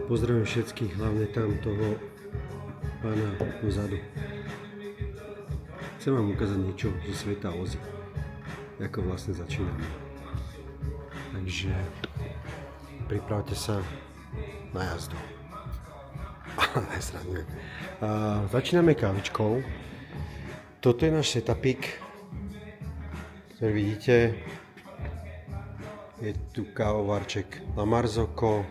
Pozdravím všetkých, hlavne tam toho pána vzadu. Chcem vám ukázať niečo zo sveta Ozzy, ako vlastne začíname. Takže pripravte sa na jazdu. Začíname kávičkou. Toto je náš setupík, ktorý vidíte. Je tu kávovarček La Marzocco,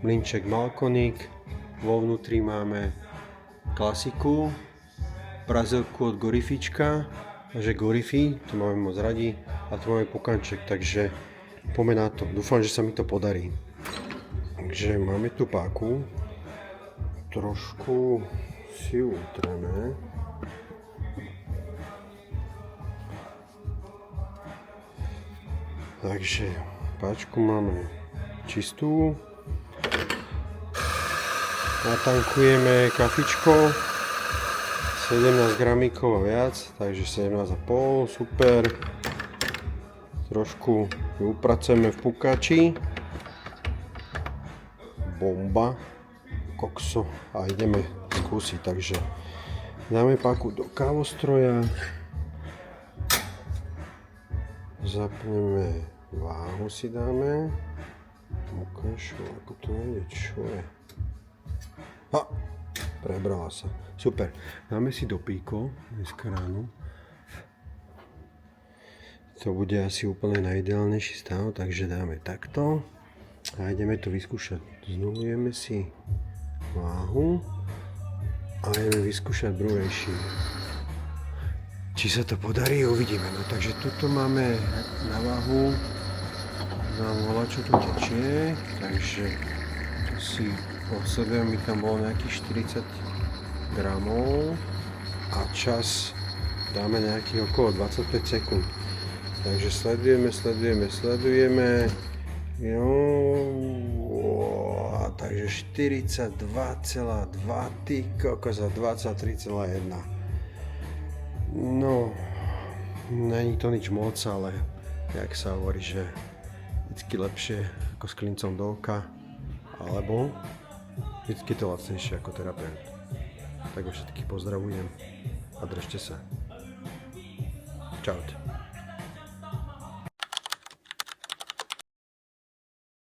mlynček Malkoník, vo vnútri máme klasiku, brazilku od Gorifička, takže Gorifi, to máme moc radi, a tu máme pokanček, takže poďme na to. Dúfam, že sa mi to podarí. Takže máme tu páku, trošku si ju utreme. Takže páčku máme čistú. Natankujeme kafičko 17 gramíkov a viac, takže 17,5, super. Trošku ju upracujeme v pukači. Bomba, kokso, a ideme skúsiť, takže dáme páku do kávostroja, zapneme váhu, si dáme, ukážu, ako to nejde, čo je. A, prebrala sa. Super. Dáme si do píko dneska ráno. To bude asi úplne najideálnejší stav, takže dáme takto. A ideme to vyskúšať. Znulujeme si váhu a ideme vyskúšať brúhejší. Či sa to podarí, uvidíme. No takže tuto máme na váhu. Nám volá, čo tu tečie. Takže to si odsledujem, mi tam bolo nejakých 40 gramov a čas dáme nejakých okolo 25 sekúnd. Takže sledujeme. Takže 42,2, ty kokos, za 23,1. No, není to nič moc, ale jak sa hovorí, že vždycky lepšie ako s klincom do oka, alebo vždycky to lacnejšie ako terapeut. Tak všetkých pozdravujem a držte sa. Čaute.